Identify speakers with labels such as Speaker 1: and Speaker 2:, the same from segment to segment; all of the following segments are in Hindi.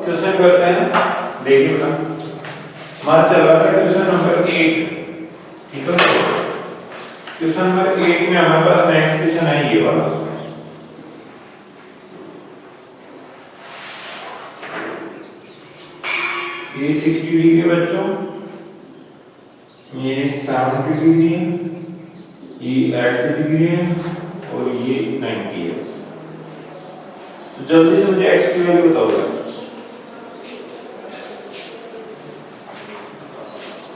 Speaker 1: क्वेश्चन करते हैं। देखिए बेटा हमारा चल रहा था क्वेश्चन नंबर 8, ठीक है। क्वेश्चन नंबर 8 में हमारे पास नेक्स्ट क्वेश्चन है ये वाला। ये 60 डिग्री है बच्चों, ये 70 डिग्री है, ये 80 डिग्री है और ये 90 है। तो जल्दी से मुझे x की वैल्यू बताओ।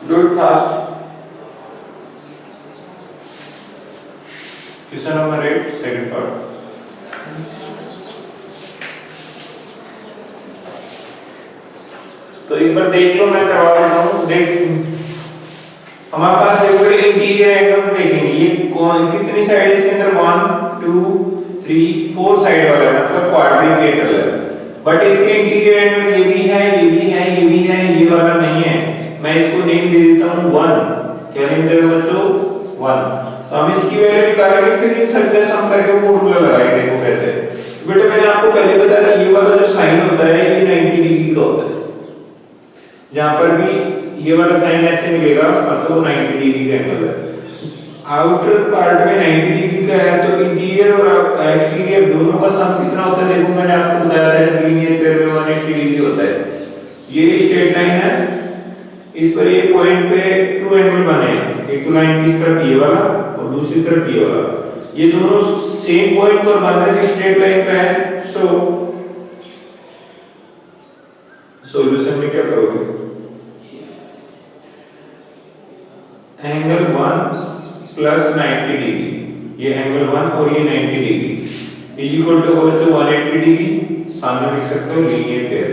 Speaker 1: Do it fast. Question number 8, second part. तो एक बार देख लो, मैं करवा देता हूँ। देख हमारे पास देखो इंटीरियर एंगल्स देखेंगे। ये कौन कितनी साइड है इसके अंदर? 1 2 3 4 साइड वाला है, मतलब क्वाड्रिलेटरल है। बट इसके इंटीरियर एंगल ये भी है, ये भी है, ये भी है, ये वाला नहीं है। मैं इसको नेम दे देता हूँ 1। क्या नेम देगा बच्चों? 1। तो हम इसकी वैल्यू निकालेंगे, फिर इन सभी का सम करके फॉर्मूला लगाएंगे। देखो कैसे। बेटा मैंने आपको पहले बताया था, ये वाला जो साइन होता है ये 90 डिग्री का होता है। जहां पर भी ये वाला साइन ऐसे मिलेगा तो 90 डिग्री का एंगल है। आउटर पार्ट में 90 डिग्री का है, तो इंटीरियर और एक्सटीरियर दोनों का सम कितना होता है? देखो मैंने आपको बताया था लीनियर पेयर में 180 डिग्री होता है। ये स्ट्रेट लाइन है, इस पर ये पॉइंट पे 2 एंगल बने हैं। एक तो लाइन किस तरफ ये वाला और दूसरी तरफ ये वाला, ये दोनों सेम पॉइंट पर बन रहे हैं, स्ट्रेट लाइन पे है। सो सॉल्यूशन में क्या करोगे? एंगल 1 प्लस 90 डिग्री, ये एंगल 1 और ये 90 डिग्री इज इक्वल टू बच्चों 180 डिग्री। सामने लिख सकते हो लीनियर पेयर।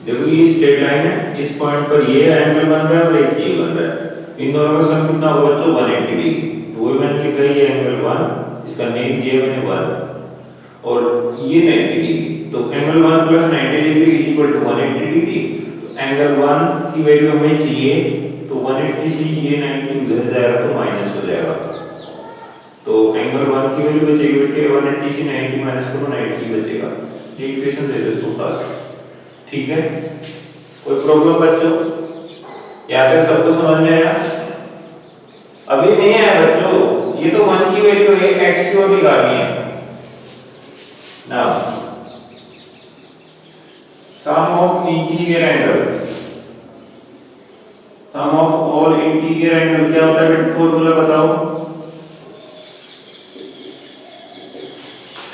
Speaker 1: देखो ये स्ट्रेट लाइन है, इस पॉइंट पर ये एंगल बन रहा है और एक ये बन रहा है। इन दोनों का सम कितना होगा बच्चों? 180 डिग्री। तो वो मैंने लिखा है ये एंगल 1, इसका नेम दिया मैंने 1 और ये 90 डिग्री। तो angle 1 plus 90 degree is equal to 180 degree. Angle 1 की वैल्यू हमें चाहिए, तो 180 से ये 90 उधर जाएगा तो माइनस हो जाएगा। तो एंगल 1 की वैल्यू बचेगी बेटे 180 से 90 माइनस करो 90 बचेगा। ये इक्वेशन दे दो इसको पास। ठीक है, कोई प्रॉब्लम बच्चों? यहाँ तक सबको समझ में आया? अभी नहीं आया बच्चों, ये तो 1 की वैल्यू है, x की वैल्यू निकालनी है ना। Sum of interior angle, sum of all interior angle क्या होता है बेटा? फॉर्मूला बताओ।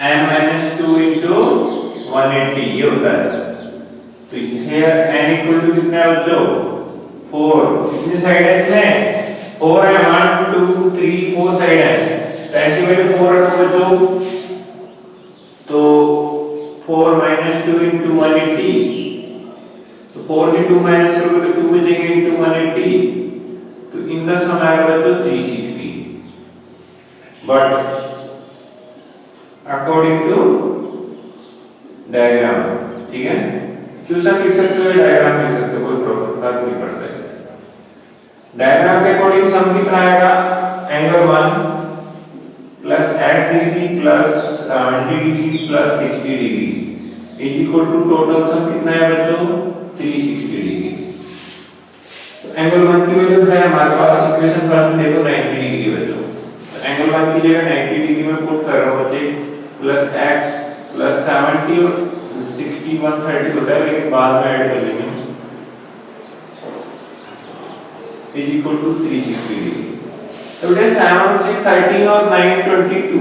Speaker 1: n-2 into 180 ये होता है। तो here n equal to कितना है बच्चों? 4। कितनी साइड है इसमें? 4 है। 1 2 3 4 साइड है। तो n की वैल्यू 4 रखो बच्चों। तो 4 - 2 into 180, तो 4 से 2 माइनस करोगे तो 2 बचेंगे into 180। तो इन द सम आएगा बच्चों 360। बट अकॉर्डिंग टू डायग्राम, ठीक है। क्वेश्चन लिख सकते हो, डायग्राम लिख सकते हो, कोई प्रॉब्लम फर्क नहीं पड़ता है। डायग्राम के अकॉर्डिंग सम कितना आएगा? Angle 1 plus x degree plus 70 degree plus 60 degree is equal to total sum कितना है बच्चों? 360 डिग्री। तो एंगल 1 की वैल्यू है हमारे पास, इक्वेशन फर्स्ट में देखो 90 डिग्री बच्चों। तो एंगल 1 की जगह 90 डिग्री में पुट कर रहा हूं बच्चे, प्लस x प्लस 70 और 60 130 होता है, लेकिन बाद में ऐड कर लेंगे, इज इक्वल टू 360 डिग्री। तो बेटा 7 6 13 और 9 22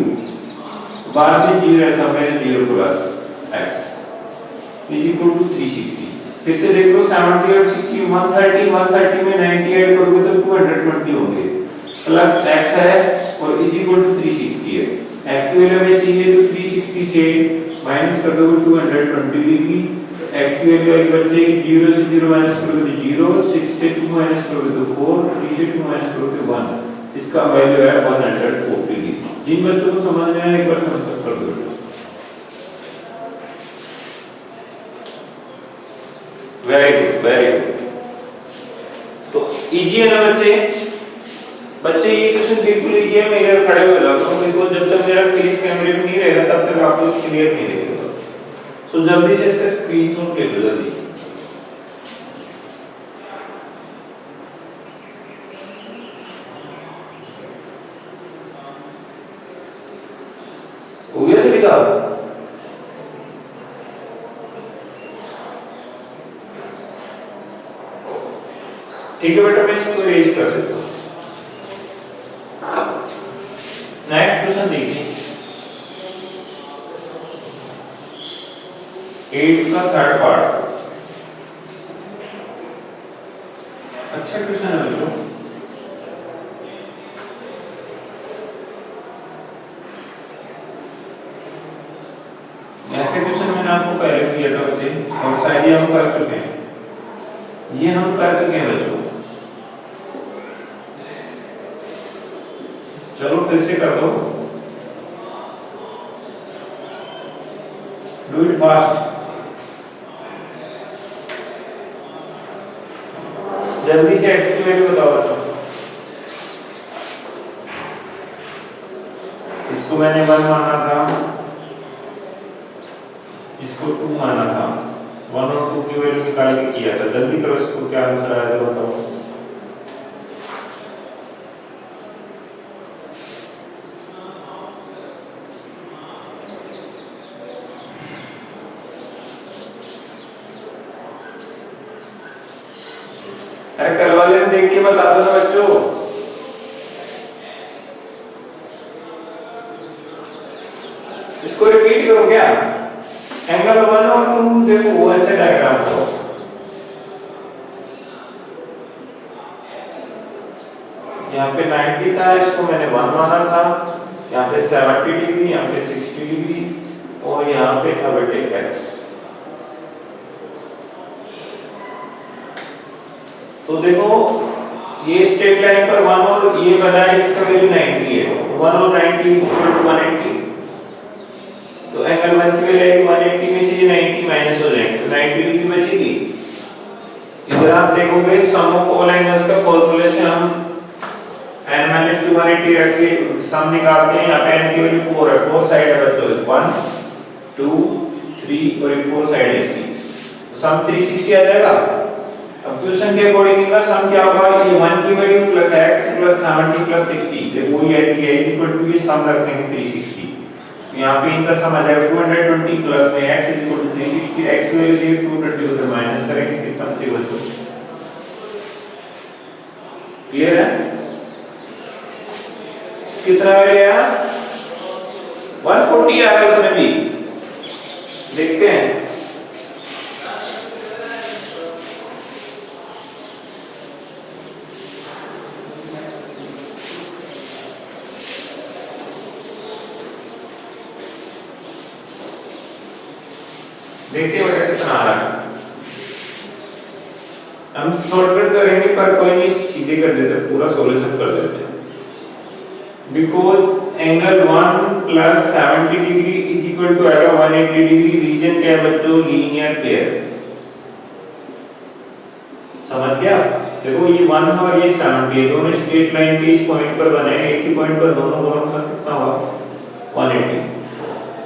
Speaker 1: बाद में 0 है, सब में 0 plus x is equal to 360। फिर से देख लो 70 और 60 130 में 90 ऐड करोगे तो 220 होंगे, प्लस x है और इज इक्वल टू 360 है। x की वैल्यू हमें चाहिए, तो 360 से माइनस कर दोगे 220 डिग्री। तो x की वैल्यू आई बच्चे 0 से 0 माइनस करोगे तो 0, 6 से 2 माइनस करोगे तो 4, 3 से 2 माइनस करोगे तो 1। इसका वैल्यू है 140 डिग्री। जिन बच्चों को समझ में आया एक बार थम्स अप कर दो। Very good, very good. तो इजी है ना बच्चे? बच्चे ये क्वेश्चन बिल्कुल इजी है। मैं इधर खड़े हो जाता हूं, देखो जब तक मेरा फेस कैमरे में नहीं रहेगा तब तक आप लोग क्लियर नहीं देखेंगे। तो जल्दी से इसका स्क्रीनशॉट ले लो जल्दी। हो गया लिखा? ठीक है बेटा, मैं इसको इरेज कर देता हूँ। नेक्स्ट क्वेश्चन देखिए, 8 का थर्ड पार्ट। अच्छा क्वेश्चन है बच्चों। ऐसे क्वेश्चन मैंने आपको पहले दिया था बच्चे, और शायद ये हम कर चुके हैं, ये हम कर चुके हैं बच्चों। चलो फिर से कर दो, डू इट फास्ट, जल्दी से एक्स की वैल्यू बताओ बच्चों। इसको मैंने 1 माना था, इसको 2 माना था, 1 और 2 की वैल्यू निकाल के किया था। जल्दी करो, इसको क्या आंसर आया था बताओ। अरे कल वाले ने देख के बता दो ना बच्चों। इसको रिपीट करो क्या? एंगल 1 और 2 देखो वो ऐसे डायग्राम को, यहाँ पे 90 था, इसको मैंने 1 माना था, यहाँ पे 70 डिग्री, यहाँ पे 60 डिग्री, और यहाँ पे था बेटे x। तो देखो ये स्ट्रेट लाइन पर 1 और ये बना है, इसका वैल्यू 90 है, 1 और 90 इक्वल टू 180। तो एंगल 1 की वैल्यू 180 में से ये 90 माइनस हो जाएंगे, तो 90 डिग्री बचेगी। इधर आप देखोगे सम ऑफ ऑल एंगल्स का फॉर्मूलेशन हम n - 2 180 रख के सम निकालते हैं। यहाँ पे n की वैल्यू 4 है, 4 साइड है बच्चों, 1 2 3 और 4 साइड है इसकी, तो सम 360 आ जाएगा। अब क्वेश्चन के अकॉर्डिंग इनका सम क्या होगा? ये 1 की value plus x plus 70 plus 60, देखो ये ऐड किया है इक्वल टू ये सम रख देंगे 360। यहाँ पे इनका सम आ जाएगा 220 प्लस में x इक्वल टू 360, x की वैल्यू ये 220 उधर माइनस करेंगे, कितना बचेगा बच्चों? क्लियर है? कितना वैल्यू आया? 140 आया उसमें भी, देखते हैं। देखिए बेटा कितना आ रहा है। हम शॉर्टकट करेंगे पर कोई नहीं, सीधे कर देते, पूरा सॉल्यूशन कर देते हैं। Because angle 1 plus 70 degree is equal to आएगा 180 डिग्री। रीजन क्या है बच्चों? Linear pair. समझ गया? देखो ये 1 और ये 70, ये दोनों स्ट्रेट लाइन के इस पॉइंट पर बने हैं, एक ही पॉइंट पर दोनों का नुकसान कितना हुआ? 180।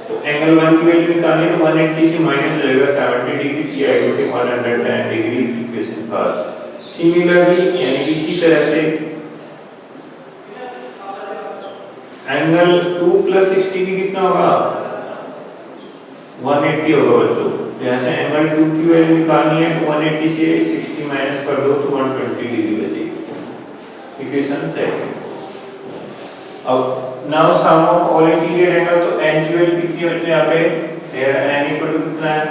Speaker 1: तो एंगल 1 की वैल्यू निकालनी है, तो 180 से माइनस हो जाएगा 70 डिग्री, किया है कि 110 डिग्री इक्वेशन पास। सिमिलरली यानी कि इसी तरह से एंगल 2 प्लस 60 की कितना होगा? 180 होगा बच्चों। यहाँ से एंगल 2 की वैल्यू निकालनी है, तो 180 से 60 माइनस कर दो तो 120 डिग्री बचेगी। Equation second. अब now sum of all interior angle, तो n की वैल्यू कितनी है बच्चों? यहाँ पे n इक्वल टू कितना है?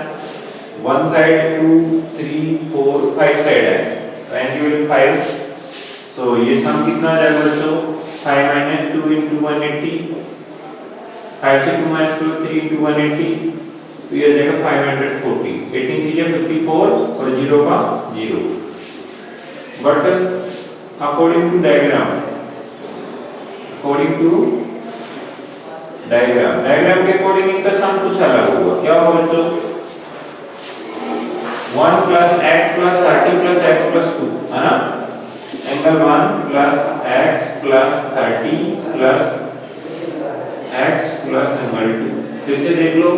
Speaker 1: 1 साइड 2 3 4 5 साइड है, तो n की वैल्यू 5। सो ये सम कितना आ जाएगा बच्चों? 5 - 2 * 180, 5 से 2 - 2 3 * 180, तो ये आ जाएगा 540। 18 3 54 और 0 का 0। But according to diagram, diagram के अकॉर्डिंग इनका सम कुछ अलग होगा। क्या होगा बच्चों? 1 plus x plus 30 plus x plus 2 है ना। Angle 1 plus x plus 30 plus x plus angle 2। फिर से देख लो,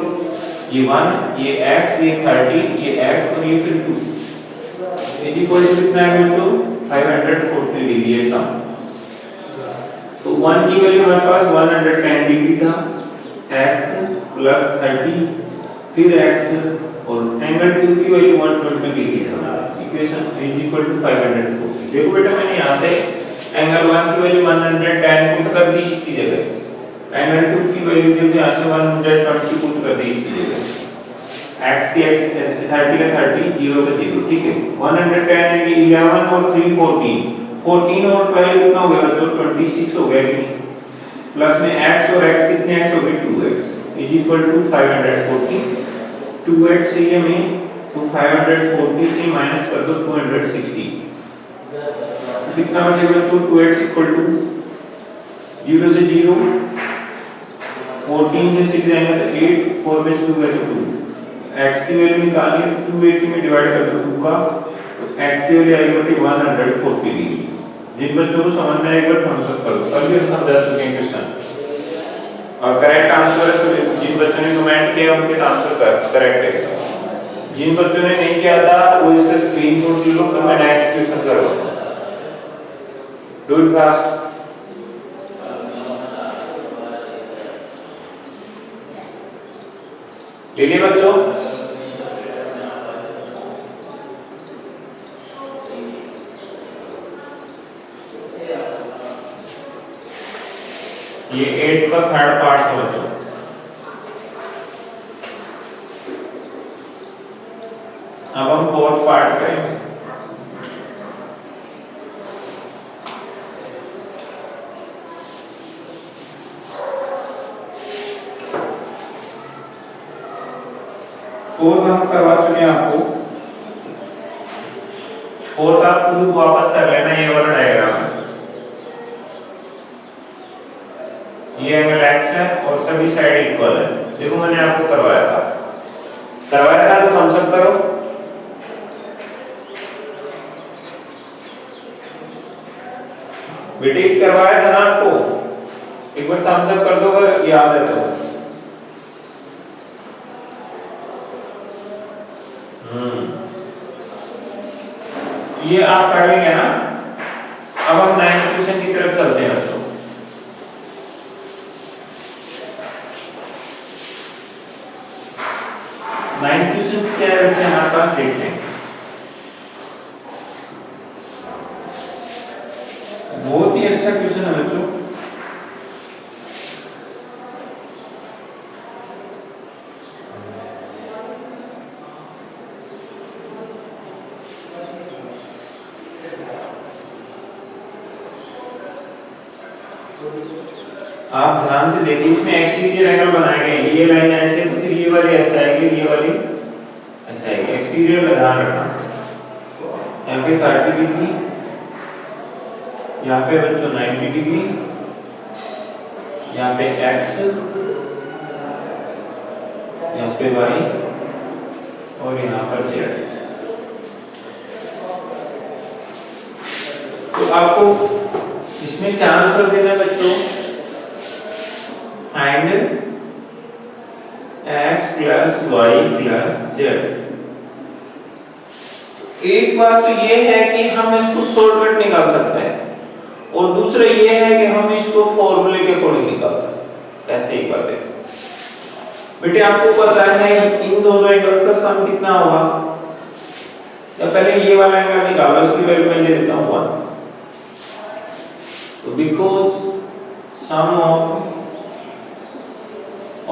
Speaker 1: ये 1, ये x, ये 30, ये x और ये फिर 2 इज इक्वल टू कितना है बच्चों 540 डिग्री है सम। तो 1 की वैल्यू हमारे पास 110 डिग्री था, x प्लस 30 फिर x और एंगल 2 की वैल्यू 120 डिग्री था। Equation is equal to 540। देखो बेटा मैंने यहां से एंगल 1 की वैल्यू 110 पुट कर दी इसकी जगह, एंगल 2 की वैल्यू देखो यहां से 120 पुट कर दी इसकी जगह, x की x 30 का 30 0 का 0 ठीक है। 110 है कि 11 और 3 14 14 और 12 कितना हो गया बच्चों 26 हो गया कि प्लस में x और x कितने x हो गए 2x is equal to 540 2x से ये में तो 540 से माइनस कर दो 260 कितना बचेगा बच्चों 2x इक्वल टू 0 से 0 14 से 6 जाएगा तो 8 4 में 2 है तो 2 x की वैल्यू निकालिए 280 में डिवाइड कर दो 2 का तो x की वैल्यू आएगी बटी 140 डिग्री। जिन बच्चों को समझ में आएगा थम्स अप करो, अभी हम समझा चुके हैं क्वेश्चन और करेक्ट आंसर है। जिन बच्चों ने कमेंट किया उनके आंसर करेक्ट है, जिन बच्चों ने नहीं किया था वो इसका स्क्रीनशॉट ले लो तो मैं नेक्स्ट क्वेश्चन करवाऊंगा। Do it fast. ले लिए बच्चों, ये 8 का थर्ड पार्ट है बच्चों। अब हम फोर्थ पार्ट करेंगे। फोर्थ हम करवा चुके हैं आपको, फोर्थ आप खुद वापस कर लेना ये वाला डायग्राम है। ये एंगल x है और सभी साइड इक्वल है। देखो मैंने आपको करवाया था तो थम्स अप करो। बेटे करवाया था ना आपको, एक बार थम्स अप कर दो अगर याद है तो। ये आप कर लेंगे ना। अब हम नेक्स्ट क्वेश्चन की तरफ चलते हैं बच्चों। नाइन्थ क्वेश्चन क्या है बच्चे हमारे पास देखते हैं। बहुत ही अच्छा क्वेश्चन है बच्चों। आप ध्यान से देखिए, इसमें एक्सटीरियर एंगल बनाए गए हैं। ये लाइन ऐसे तो फिर ये वाली ऐसे आएगी, ये वाली ऐसे आएगी। एक्सटीरियर का ध्यान रखना। यहाँ पे 30 डिग्री, यहाँ पे बच्चों 90 डिग्री, यहाँ पे x, यहाँ पे y और यहाँ पर z। तो आपको इसमें क्या आंसर देना है बच्चों, and x plus y plus z। एक बात तो ये है कि हम इसको शॉर्टकट निकाल सकते हैं और दूसरा ये है कि हम इसको फॉर्मूले के अकॉर्डिंग निकाल सकते हैं। कैसे एक बात है बेटे, आपको पता है इन दोनों एंगल्स का सम कितना होगा। तो पहले ये वाला एंगल निकालो, इसकी वैल्यू मैं ले देता हूं 1। तो because sum of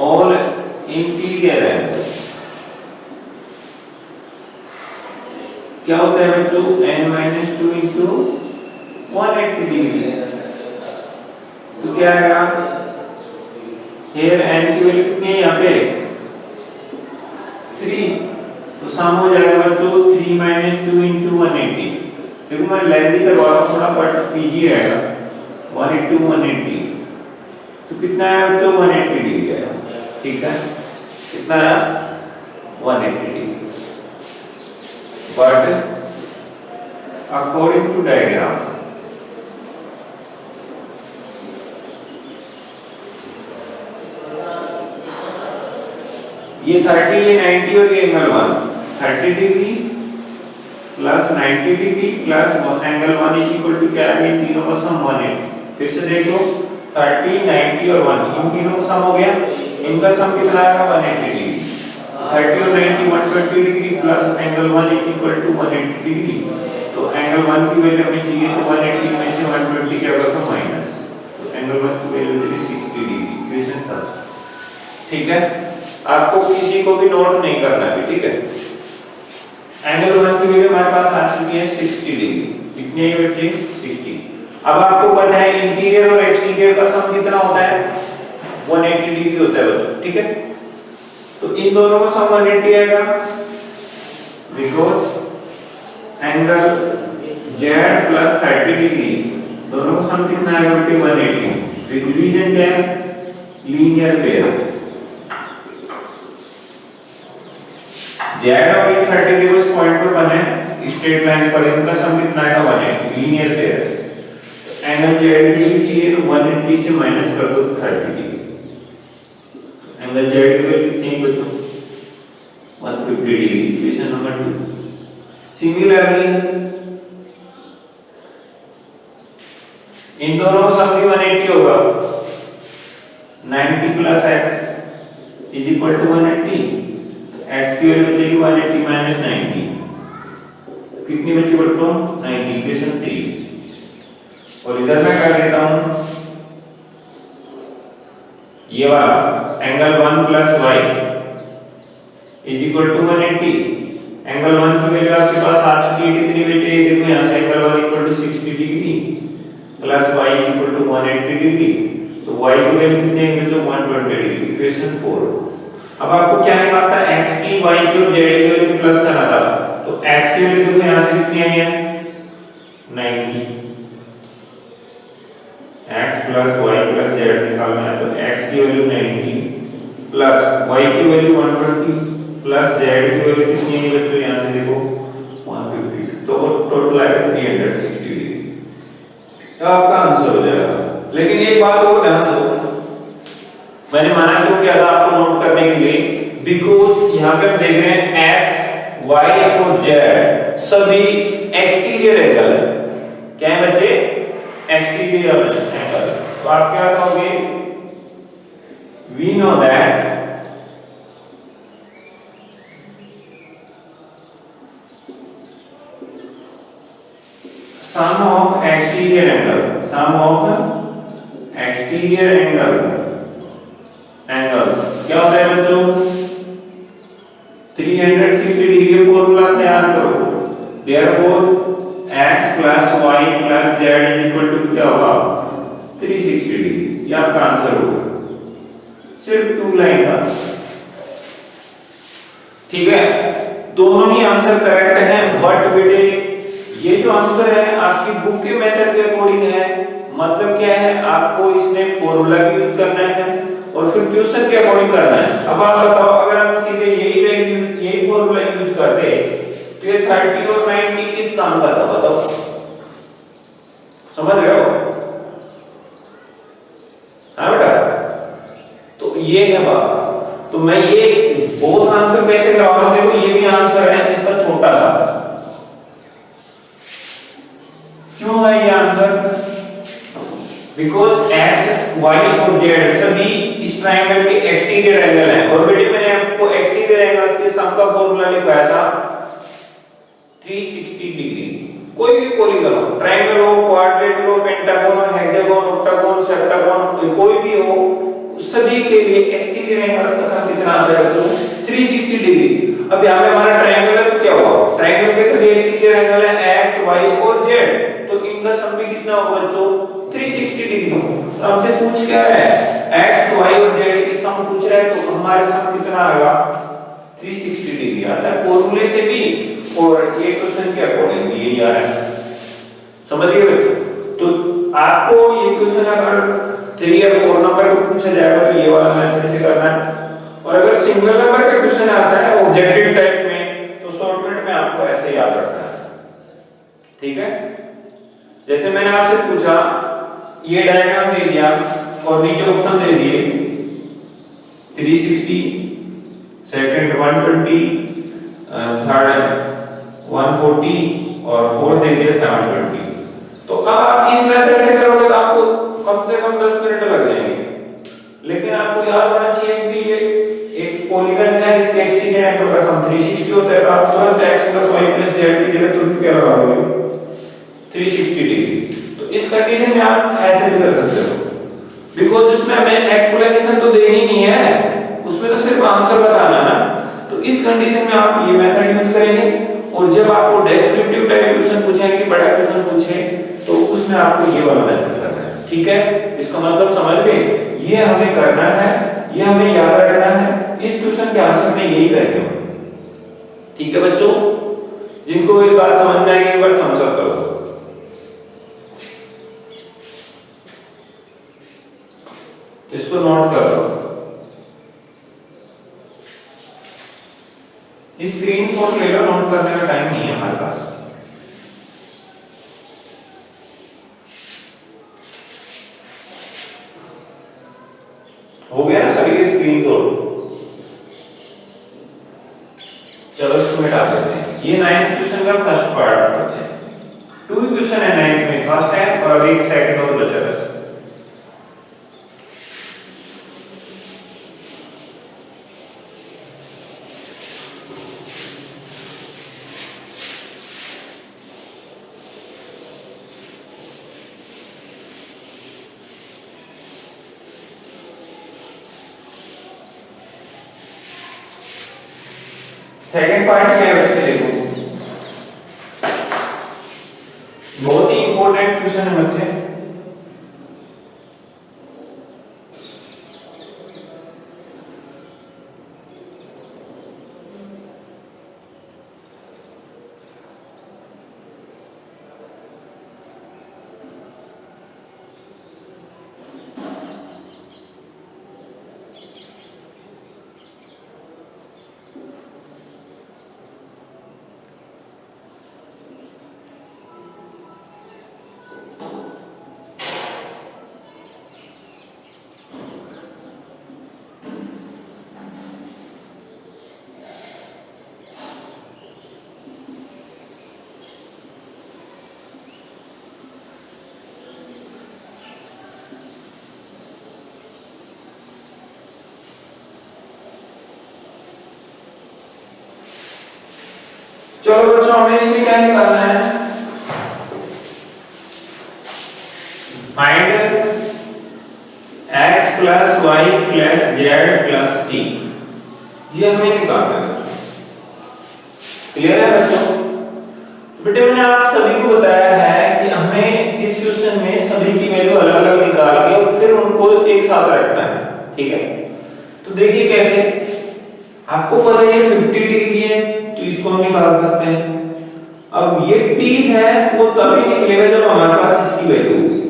Speaker 1: all interior angles क्या होता है बच्चों, n-2 इंटू 180 डिग्री। तो क्या आएगा, here n की वैल्यू कितनी है, यहाँ पे 3, तो सम हो जाएगा बच्चों 3 - 2 इंटू 180। देखो मैं लेंथी करवा रहा हूँ थोड़ा, बट पीजी रहेगा। 180 180 तो कितना है बच्चों, 180 डिग्री आएगा। ठीक है, कितना है 180 degree. But according to diagram ये 30, ये 90 और ये angle 1, 30 degree plus 90 degree plus angle 1 is equal to क्या है, ये तीनों का सम 180। फिर से देख लो 30, 90 और 1, इन तीनों का सम हो गया, इनका सम कितना आएगा 180 डिग्री। 30 और 90 120 degree plus angle 1 is equal to 180 degree. तो एंगल 1 की वैल्यू हमें चाहिए, तो 180 में से 120 क्या होगा माइनस, तो एंगल 1 की वैल्यू मिली 60 डिग्री। इक्वेशन था, ठीक है। आपको किसी को भी नोट नहीं करना है, ठीक है। एंगल 1 की वैल्यू हमारे पास आ चुकी है 60 डिग्री, कितनी है बच्चे 60। अब आपको पता है इंटीरियर और एक्सटीरियर का सम कितना होता है 180 डिग्री होता है बच्चों, ठीक है। तो इन दोनों का सम 180 आएगा, because angle z plus 30 degree दोनों का सम कितना आएगा बेटे 180। रिलीजन क्या है, लीनियर पेयर। z और ये 30 डिग्री उस पॉइंट पर बने स्ट्रेट लाइन पर, इनका सम कितना आएगा 180, लीनियर पेयर। एंगल z की भी चाहिए तो 180 से माइनस कर दो 30 डिग्री। एंगल z की वैल्यू कितनी बच्चों 150 डिग्री। Equation number 2। सिमिलरली इन दोनों का सम भी 180 होगा, 90 plus x is equal to 180। तो x की वैल्यू बचेगी 180 माइनस 90, कितनी बची बच्चों 90। इक्वेशन 3। और इधर मैं कर देता हूं ये वाला angle 1 plus y is equal to 180। Angle 1 की वैल्यू आपके पास आ चुकी है कितनी बेटे, देखो यहां से angle 1 equal to 60 degree plus y equal to 180 degree. तो y की वैल्यू कितनी है बच्चों 120 डिग्री। इक्वेशन 4। अब आपको क्या निकालना है, x की, y की और z की वैल्यू प्लस करना था। तो x की वैल्यू देखो यहां से कितनी आई है 90, x plus y plus z निकालना है। तो x की वैल्यू 90 प्लस y की वैल्यू 120 प्लस z की वैल्यू कितनी है बच्चों, यहां से देखो 150। तो टोटल आएगा 360 डिग्री। तो आपका आंसर हो जाएगा। लेकिन एक बात और ध्यान दो, मैंने माना क्यों किया था आपको नोट करने के लिए, बिकॉज यहां पे हम देख रहे हैं x y और z सभी एक्सटीरियर एंगल है। क्या है बच्चे, एक्सटीरियर एंगल। तो आप क्या कहोगे, we know that sum of exterior angle, sum of exterior angle क्या होता है बच्चों 360 डिग्री फॉर्मूला तैयार करो। therefore x plus y plus z is equal to क्या होगा 360 डिग्री। ये आपका आंसर होगा, सिर्फ 2 लाइन का, ठीक है। दोनों ही आंसर करेक्ट हैं, बट बेटे ये जो आंसर है आपकी बुक के मेथड के अकॉर्डिंग है। मतलब क्या है, आपको इसमें फॉर्मूला भी यूज करना है और फिर क्वेश्चन के अकॉर्डिंग करना है। अब आप बताओ, अगर हम सीधे यही वैल्यू यही फॉर्मूला यूज करते तो ये 30 और 90 किस काम का था बताओ, समझ रहे हो? हाँ बेटा, तो ये है बात। तो मैं ये बहुत आंसर कैसे करवाऊंगा, देखो ये भी आंसर है इसका छोटा सा। क्यों है ये आंसर, बिकॉज x y और z सभी इस ट्रायंगल के एक्सटीरियर एंगल हैं। और बेटे मैंने आपको एक्सटीरियर एंगल्स के सम का फॉर्मूला लिखवाया था 360 डिग्री। कोई भी पॉलीगन हो, ट्रायंगल हो, क्वाड्रेट हो, पेंटागन हो, हेक्सागन, ऑक्टागन, सेप्टागन, कोई भी हो, सभी के लिए एक्सटीरियर एंगल्स का सम कितना आता है तो 360 डिग्री। अब यहां पे हमारा ट्रायंगल है तो क्या हुआ, ट्रायंगल के सभी एक्सटीरियर एंगल है x y और z, तो इनका सम भी कितना होगा बच्चों 360 डिग्री। तो हमसे पूछ क्या है, x y और z के सम पूछ रहा है, तो हमारे सम कितना आएगा 360 डिग्री आता है फॉर्मूले से भी और ये क्वेश्चन के अकॉर्डिंग भी यही आ रहा है। समझ गए बच्चों? तो आपको ये क्वेश्चन अगर 3 या 4 नंबर को पूछा जाएगा तो ये वाला मेथड से करना है। और अगर सिंगल नंबर का क्वेश्चन आता है ऑब्जेक्टिव टाइप में तो शॉर्टकट में आपको ऐसे याद रखना है, ठीक है। जैसे मैंने आपसे पूछा, ये डायग्राम दे दिया और नीचे ऑप्शन दे दिए 360, सेकंड 120, थर्ड 140 और फोर्थ दे दिया 720। तो अब आप इस मेथड से करोगे तो आपको कम से कम 10 मिनट लग जाएंगे, लेकिन आपको याद होना चाहिए कि ये एक पॉलीगन है, इसके एक्सटीरियर एंगल का सम 360 होता है, तो आप तुरंत x + y + z की जगह तुरंत क्या लगाओगे 360 डिग्री। तो इस कंडीशन में आप ऐसे भी कर सकते हो, बिकॉज़ उसमें हमें एक्सप्लेनेशन तो देनी नहीं है, उसमें तो सिर्फ आंसर बताना ना। तो इस कंडीशन में आप ये मेथड यूज करेंगे, और जब आपको डेस्क्रिप्टिव टाइप क्वेश्चन पूछे कि बड़ा क्वेश्चन पूछे तो उसमें आपको ये वाला मेथड करना है। ठीक है, इसका मतलब समझ गए, ये हमें करना है, ये हमें याद रखना है, इस क्वेश्चन के आंसर में यही करेंगे। ठीक है बच्चों, जिनको ये बात समझ में आएगी एक बार थम्स अप करो। इसको नोट कर लो, स्क्रीनशॉट ले लो, नोट करने का टाइम नहीं है हमारे पास। हो गया ना सभी के स्क्रीनशॉट? चलो इसको मिटा देते हैं। ये 9th क्वेश्चन का फर्स्ट पार्ट बचा है, 2 क्वेश्चन है 9th में, फर्स्ट है और अभी एक सेकंड और बचा है। सेकंड पार्ट क्या है बच्चे, देखो बहुत ही इंपॉर्टेंट क्वेश्चन है बच्चे। चलो बच्चों, हमें इसमें क्या निकालना है, find x + y + z + t, ये हमें निकालना है बच्चों। क्लियर है बच्चों? तो बेटे मैंने आप सभी को बताया है कि हमें इस क्वेश्चन में सभी की वैल्यू अलग अलग निकाल के और फिर उनको एक साथ रखना है। ठीक है, तो देखिए कैसे, आपको पता है ये 50 डिग्री है तो इसको हम निकाल सकते हैं। अब ये t है वो तभी निकलेगा जब हमारे पास इसकी वैल्यू होगी,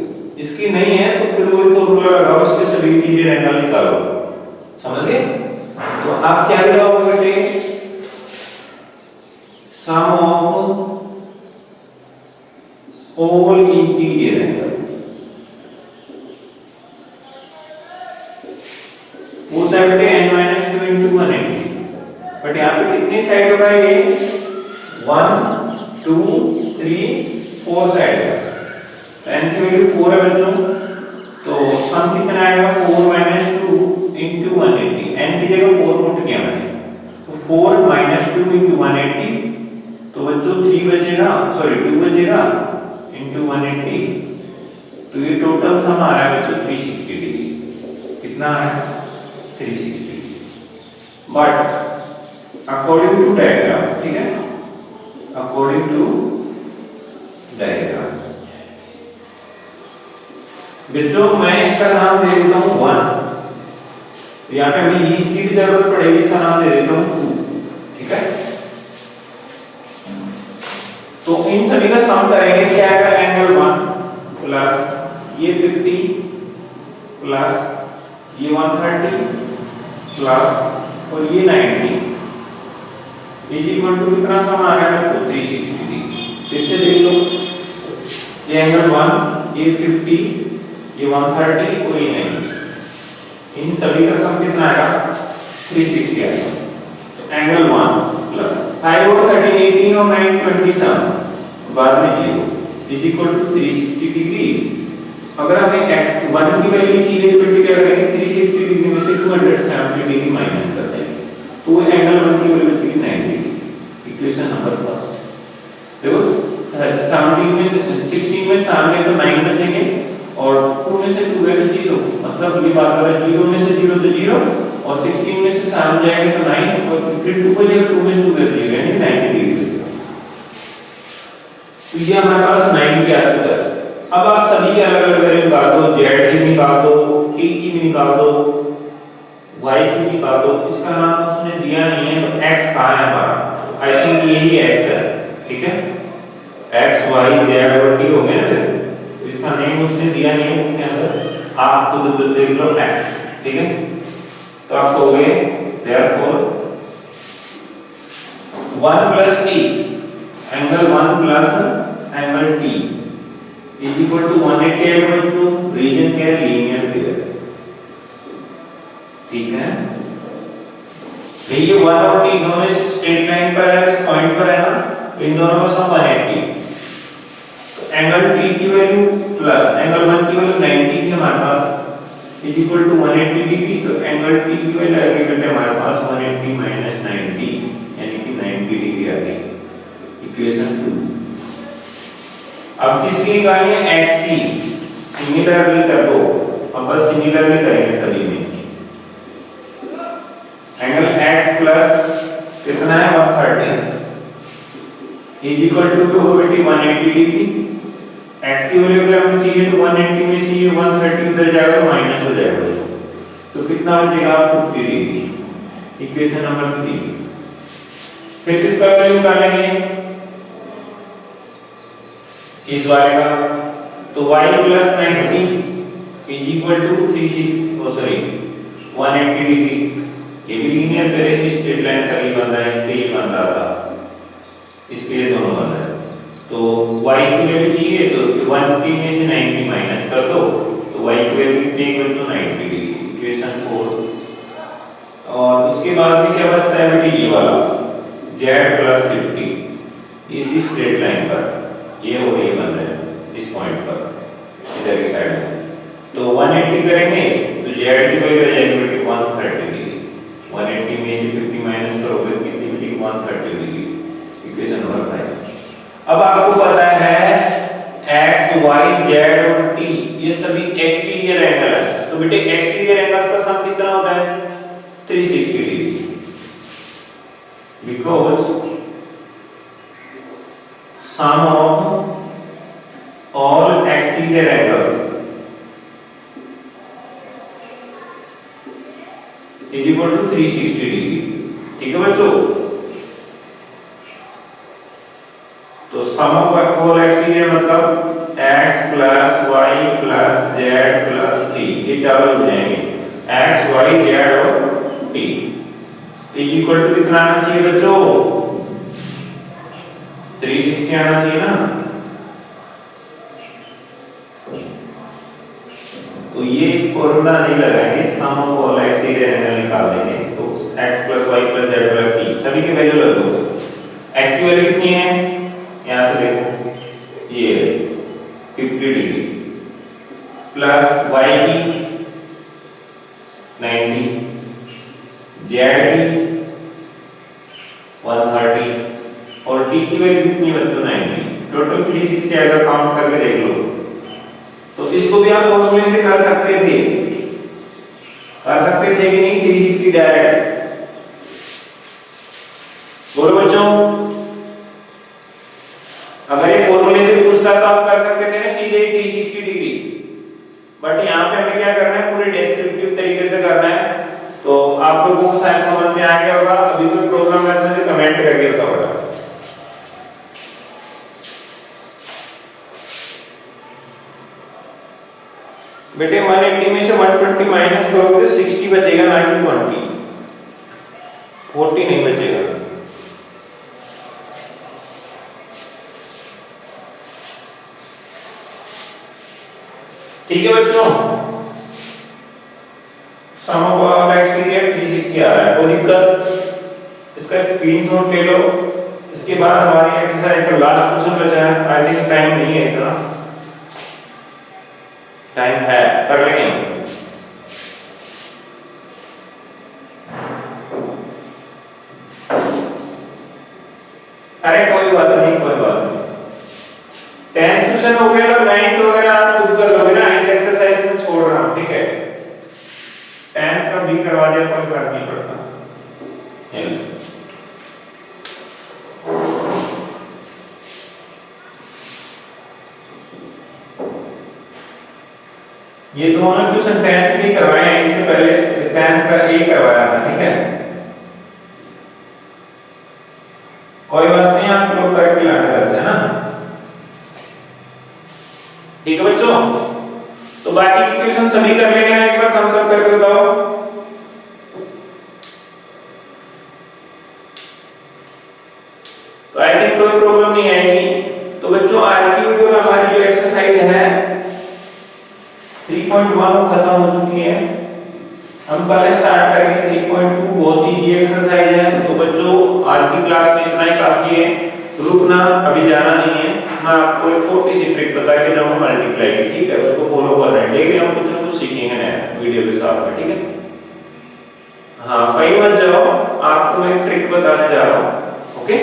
Speaker 1: इसकी नहीं है तो फिर वही फॉर्मूला लगाओ, इसके सभी इंटीरियर एंगल निकालो। समझ गए? तो आप क्या लगाओगे बेटे, सम ऑफ ऑल इंटीरियर एंगल, वो बेटे n - 2 * 180। बट यहाँ पे कितनी साइड होगा, ये 1 2 3 4 साइड है, तो n की वैल्यू 4 है बच्चों, तो सम कितना आएगा 4 - 2 * 180, n की जगह 4 पुट किया मैंने, तो 4 - 2 * 180, तो बच्चों 3 बचेगा, सॉरी 2 बचेगा * 180, तो ये टोटल सम आ रहा है बच्चों 360 डिग्री। कितना है 360, बट अकॉर्डिंग टू डायग्राम, ठीक है, अकॉर्डिंग टू डायग्राम बच्चों मैं इसका नाम दे देता हूं 1, यहाँ पे हमें इसकी भी जरूरत पड़ेगी, इसका नाम दे देता हूं 2। ठीक है, तो इन सभी का सम करेंगे, क्या आएगा, एंगल 1 प्लस ये 50 प्लस ये 130 प्लस और ये 90 इज इक्वल टू कितना सम आ रहा है बच्चों 360 डिग्री। फिर से देख लो, ये एंगल 1, ये 50, ये 130 और ये 90, इन सभी का सम कितना आएगा 360 आएगा। एंगल 1 प्लस 5 और 13 18 और 9 27 बाद में 0 इज इक्वल टू 360 डिग्री। अगर हमें x 1 की वैल्यू चाहिए तो बेटे क्या करेंगे 360 डिग्री में से 270 डिग्री माइनस कर देंगे तो वो एंगल 1 की वैल्यू थी 90 डिग्री। इक्वेशन नंबर फर्स्ट देखो 17 में से 16 में सामने तो 9 बचेंगे और 2 में से 2 है तो 0 मतलब ये बात कर रहा है 0 में से 0 तो 0 और 16 में से सामने जाएंगे तो 9 और फिर 2 बचेगा 2 में से 2 कर दिएगा यानी 90 डिग्री। तो ये हमारे पास 90 आ चुका है। अब आप सभी के अलग अलग वैल्यू निकाल दो, z की निकाल दो, k की भी निकाल दो, y की भी निकाल दो। इसका नाम उसने दिया नहीं है तो x कहां है हमारा, आई थिंक यही x है, ठीक है x y z और t हो गए ना। तो इसका नेम उसने दिया नहीं है उसके अंदर, आप खुद देख लो x, ठीक है। तो आप कहोगे therefore 1 plus t angle 1 plus angle t is equal to 180 है बच्चों, रीजन क्या है लीनियर पेयर, ठीक है। ये 1 और t दोनों इस स्ट्रेट लाइन पर है, इस पॉइंट पर है ना, तो इन दोनों का सम 180। तो एंगल t की वैल्यू प्लस एंगल 1 की वैल्यू 90 थी हमारे पास इज इक्वल टू 180 डिग्री। तो एंगल t की वैल्यू आएगी बेटे हमारे पास 180 माइनस 90 यानी कि 90 डिग्री आ गई। इक्वेशन 2 अब किसकी निकालनी है x की, सिमिलरली कर दो, अब बस सिमिलरली करेंगे सभी में। एंगल x प्लस कितना है 130 इज इक्वल टू जो होगा 180 डिग्री। x की वैल्यू अगर हम चाहिए तो 180 में से ये 130 उधर जाएगा तो माइनस हो जाएगा, तो कितना बचेगा 50 डिग्री। इक्वेशन नंबर 3 फिर इसका वैल्यू निकालेंगे इस वाले का, तो y plus 90 is equal to 180 degree. ये भी लीनियर पेयर से स्ट्रेट लाइन का ही बन रहा है, इस पे ये बन रहा था, इस पे ये दोनों बन रहा है। तो y की वैल्यू चाहिए तो 180 में से 90 माइनस कर दो, तो y की वैल्यू कितनी है तो 90 डिग्री। इक्वेशन 4 और उसके बाद भी क्या बचता है बेटे ये वाला z प्लस 50 इसी स्ट्रेट लाइन पर ये और ये बन रहे हैं इस पॉइंट पर इधर की साइड में। तो 180 करेंगे तो z की वैल्यू आ जाएगी बेटे 130 डिग्री। 180 में से 50 माइनस करोगे तो कितनी बचेगी 130 डिग्री। Equation number 5। अब आपको पता है x y z और t ये सभी एक्सटीरियर एंगल है, तो बेटे एक्सटीरियर एंगल्स का सम कितना होता है 360 degree, because sum of all exterior angles is equal to 360 degree, ठीक है बच्चों। तो sum of all exterior मतलब x plus y plus z plus t, ये चारों जुड़ जाएंगे, x y z और t is equal to कितना आना चाहिए बच्चों 360 आना चाहिए ना। तो ये फॉर्मूला नहीं लगाएंगे, सम ऑफ ऑल एक्सटीरियर एंगल निकाल देंगे। तो x plus y plus z plus t सभी की वैल्यलग दो। x की वैल्यू कितनी है यहां से देखो ये 50 डिग्री प्लस y की 90 z की 130 और t की वैल्यू कितनी है बच्चों 90। टोटल 360 अगर काउंट करके देख लो तो इसको भी आप फॉर्मूले से कर सकते थे कि नहीं 360 डायरेक्ट। बोलो बच्चों, अगर ये फॉर्मूले से पूछता तो आप कर सकते थे ना सीधे 360 डिग्री, बट यहाँ पे हमें क्या करना है पूरे डिस्क्रिप्टिव तरीके से करना है। तो आप लोगों को शायद समझ में आ गया होगा। अभी कोई प्रॉब्लम है तो मुझे कमेंट करके बताओ बेटा। बेटे 180 में से 120 माइनस करोगे तो 60 बचेगा ना कि 20, 40 नहीं बचेगा। ठीक है बच्चों, सम ऑफ ऑल एक्सटीरियर 360 आ रहा है, कोई दिक्कत? इसका स्क्रीनशॉट ले लो। इसके बाद हमारी एक्सरसाइज का लास्ट क्वेश्चन बचा है। आई थिंक टाइम नहीं है इतना, टाइम है, कर लेंगे। अरे कोई बात नहीं, कोई बात नहीं। 10th क्वेश्चन हो गया तो 9th वगैरह आप खुद कर लोगे ना, इस एक्सरसाइज में छोड़ रहा हूं, ठीक है। 10th का भी करवा दिया, कोई फर्क नहीं पड़ता। ये दोनों क्वेश्चन 10th के करवाए हैं, इससे पहले 10th का एक करवाया था, ठीक है। कोई बात नहीं, आप लोग करके लाना घर से, है ना, ठीक है बच्चों। तो बाकी के क्वेश्चन सभी कर लेंगे ना, एक बार थम्स अप करके बताओ। तो आई थिंक कोई प्रॉब्लम नहीं आएगी। तो बच्चों आज की वीडियो में हमारी जो एक्सरसाइज है 3.1 खत्म हो चुकी है। हम कल स्टार्ट करेंगे 3.2, बहुत ही इजी एक्सरसाइज है। तो बच्चों आज की क्लास में इतना ही काफी है, रुकना, अभी जाना नहीं है। मैं आपको एक छोटी सी ट्रिक बता के जाऊंगा मल्टीप्लाई की, ठीक है, उसको फॉलो कर रहे हैं। डेली हम कुछ ना कुछ सीखेंगे नया वीडियो के साथ में, ठीक है। हाँ, कहीं मत जाओ, आपको मैं एक ट्रिक बताने जा रहा हूँ, ओके।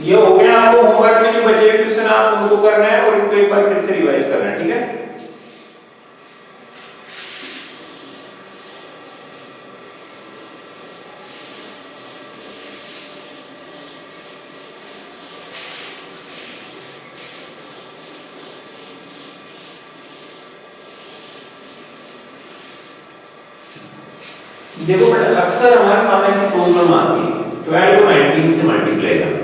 Speaker 1: ये हो गया, आपको होमवर्क में जो बचे क्वेश्चन आप उनको करना है और इनको एक बार फिर से रिवाइज करना है, ठीक है। देखो बेटा, अक्सर हमारे सामने ऐसी प्रॉब्लम आती है 12 को 19 से मल्टीप्लाई करना,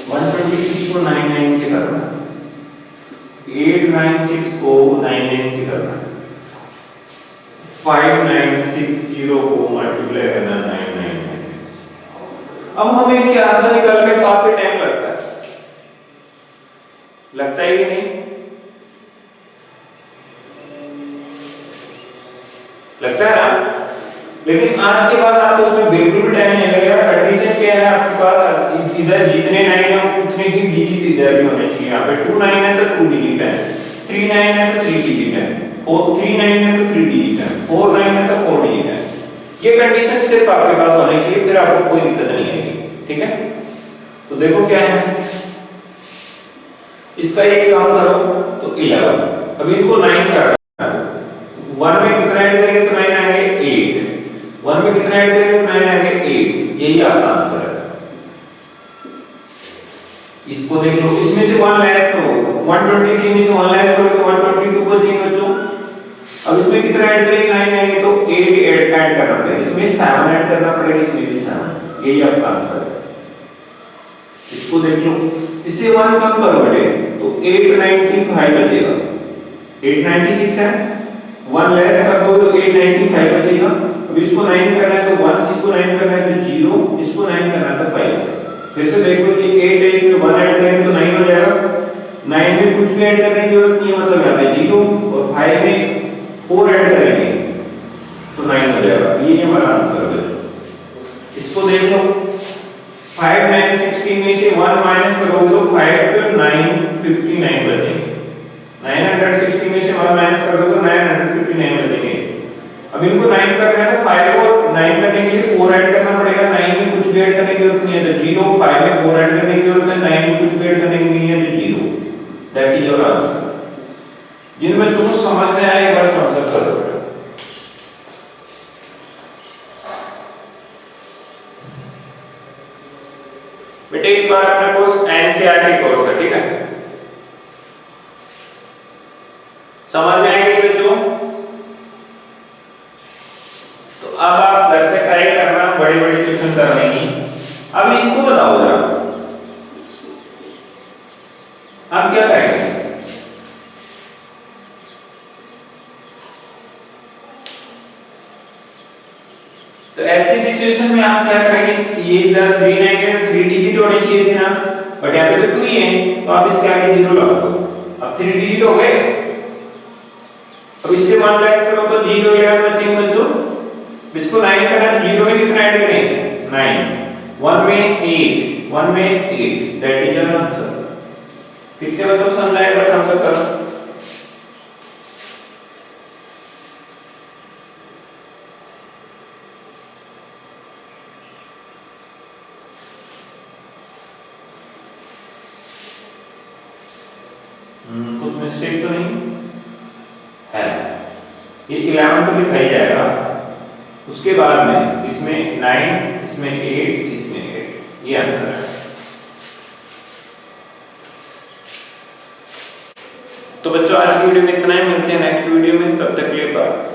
Speaker 1: 123 को 99 से करना, 896 को 99 से करना, 5960 को मल्टीप्लाई करना 999। अब हमें इसके आंसर निकालने में काफी टाइम लगता है कि नहीं? लगता है ना। लेकिन आज के बाद आपको उसमें बिल्कुल भी टाइम नहीं लगेगा। कंडीशन क्या है आपके पास, इधर जितने 9 है उतने ही डिजिट इधर भी होने चाहिए। यहाँ पे 2 9 है तो 2 डिजिट है, 3 9 है तो 3 डिजिट है, 3 9 है तो 3 डिजिट है, 4 9 है तो 4 डिजिट है। ये कंडीशन सिर्फ आपके पास होनी चाहिए, फिर आपको कोई दिक्कत नहीं आएगी, ठीक है। तो देखो क्या है, इसका एक काम करो तो 11। अब इनको 9 करना है, 1 में कितना ऐड करेंगे तो 9 आएंगे 8, 1 में कितना ऐड करेंगे तो 9 आएंगे 8। यही आपका आंसर है। इसको देख लो, इसमें से 1 लेस करो, 123 में से 1 लेस करो तो 122 बचेंगे बच्चों। अब इसमें कितना ऐड करेंगे 9 आएंगे तो 8 ऐड करना पड़ेगा, इसमें 7 ऐड करना पड़ेगा, इसमें भी 7। यही आपका आंसर है। इसको देख लो, इससे 1 कम करो बेटे तो 895 बचेगा। 896 है, 1 लेस कर दो तो 895 बचेगा। अब इसको 9 करना है तो 1, इसको 9 करना है तो 0, इसको 9 करना है तो 5। फिर से देखो, ये 8 है, इसमें 1 ऐड करेंगे तो 9 हो जाएगा। 9 में कुछ भी ऐड करने की जरूरत नहीं है, मतलब यहाँ पे 0, और 5 में 4 ऐड करेंगे तो 9 हो जाएगा। ये हमारा आंसर है। इसको देख लो, 5 9 16 में से 1 माइनस करोगे तो 5 पे 9 59 बचेंगे। 960 में से 1 माइनस कर दो तो 959 बचेंगे। अब इनको 9 करना है तो 5 को 9 करने के लिए 4 ऐड करना पड़ेगा। 9 में कुछ भी ऐड करने की जरूरत नहीं है तो 0, 5 में 4 ऐड करने की जरूरत है, 9 में कुछ भी ऐड करने की नहीं है तो 0। That is your answer. जिन बच्चों को समझ में आए एक बार आंसर कर दो। बेटे इस बार अपना कोर्स एनसीईआरटी कोर्स है, ठीक है। समझ में आएगी बच्चों? तो अब आप घर से ट्राई करना बड़े-बड़े क्वेश्चन करने की। अब इसको बताओ जरा, आप क्या करेंगे? तो ऐसी सिचुएशन में आप क्या करेंगे, ये इधर 3 आएंगे तो 3 डिजिट होने चाहिए थे ना, बट यहाँ पे तो 2 ही है तो आप इसके आगे 0 लगा दो। अब 3 डिजिट हो गए। अब इससे 1 लेस करो तो 0 11 बचेंगे बच्चों। इसको 9 करना है तो 0 में कितना ऐड करेंगे 9, 1 में 8, 1 में 8, दैट इज आवर आंसर। कितने बच्चों को समझ आया एक बार थम्स अप करो। कुछ मिस्टेक तो नहीं है। ये 11 तो लिखा ही जाएगा, उसके बाद में इसमें 9, इसमें 8, इसमें 8, ये आंसर है। तो बच्चों आज की वीडियो में इतना ही, मिलते हैं नेक्स्ट वीडियो में, तब तक के लिए बाय।